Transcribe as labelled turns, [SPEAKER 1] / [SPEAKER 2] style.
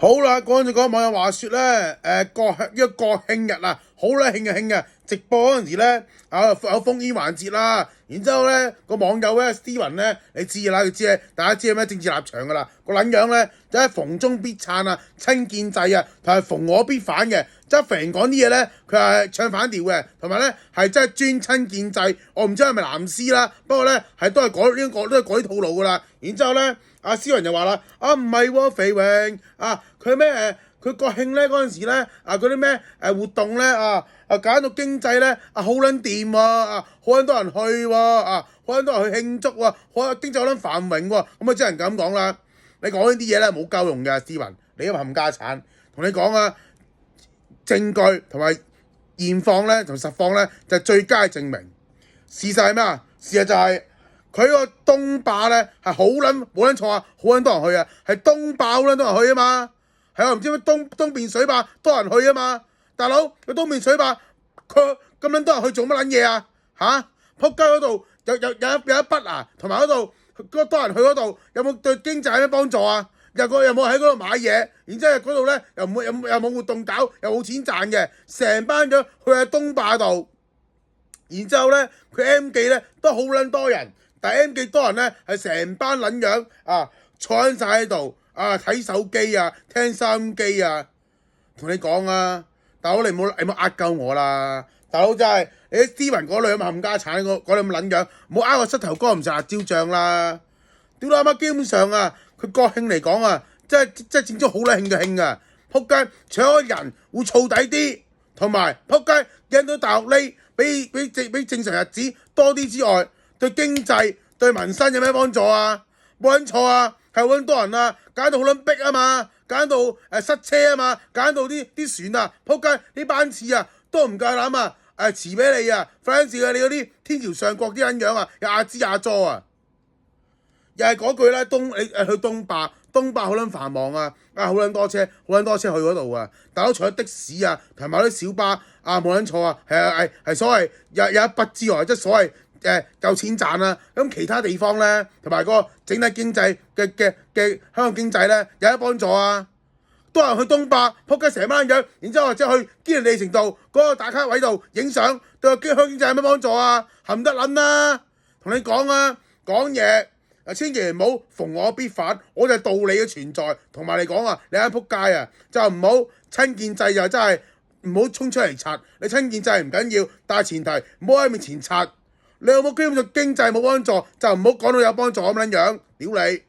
[SPEAKER 1] 好啦，講就講網友話説咧，國慶日啊，好啦，慶嘅慶嘅，直播嗰陣時咧，有烽煙環節啦，然之後咧個網友咧 Steven 咧，你知啦，大家知係咩政治立場噶啦，個撚樣咧就係逢中必撐啊，親建制啊，同埋逢我必反嘅，即係肥講啲嘢咧，佢係唱反調嘅，同埋咧係真係專親建制，我唔知係咪藍絲啦，不過咧係都係改啲套路噶啦，然之後咧。阿思雲就話啦，唔係喎，肥榮佢咩佢國慶咧嗰陣時咧嗰啲咩活動咧搞到經濟咧好撚掂喎好撚多人去喎好撚多人去慶祝喎，經濟好撚繁榮喎，咁啊只能咁講啦。你講呢啲嘢咧冇夠用嘅，思雲，你都冚家產，同你講啊，證據同埋現況咧同實況咧就係最佳證明。事實係咩啊？事實就係。佢個東壩咧係好撚冇撚錯啊，好撚多人去啊，係東壩好撚多人去啊嘛，係啊，唔知咩東邊水壩多人去啊嘛，大佬佢東邊水壩佢咁撚多人去做乜撚嘢啊嚇？仆街嗰度有一筆啊，同埋嗰度嗰多人去嗰度有冇對經濟有咩幫助啊？有冇喺嗰度買嘢？然之後嗰度咧又冇活動搞，又冇錢賺嘅，成班咗去喺東壩度，然之後咧佢 M 記咧都好撚多人。但 M 記多人咧，係成班撚樣坐緊晒喺度睇手機聽收音機同你講大佬你冇呃鳩我啦，大佬真係你啲斯文嗰兩冚家產嗰兩撚樣，唔好個膝頭哥唔食辣椒醬啦！屌你阿媽，基本上佢國慶嚟講真係整咗好撚慶嘅慶啊！仆街，除咗人會燥底啲，同埋仆街引到大陸呢比正常日子多啲之外。對經濟對民生有咩幫助啊？冇撚錯係好撚多人搞到好撚逼嘛，搞到塞車嘛，搞到啲船仆街啲班次都唔夠膽遲俾你費事你嗰啲天橋上國啲撚樣又阿支阿佐又係嗰句啦，你去東壩好撚繁忙好撚多車去嗰度大佬除咗的士同埋啲小巴冇撚錯係所謂有一筆之外，即係所謂。夠錢賺咁其他地方咧，同埋個整體經濟嘅香港經濟咧，有一幫助多人去東壩，仆街成班樣，然之後或者去堅尼地城道嗰個打卡位度影相，對香港經濟有咩幫助含得撚啦！同你講講嘢千祈唔好逢我必反，我就係道理嘅存在，同埋你講你喺仆街就唔好親建制就真係唔好衝出嚟拆，你親建制唔緊要，但係前提唔好喺面前拆。你有冇基本上經濟冇幫助，就唔好講到有幫助咁撚樣，屌你！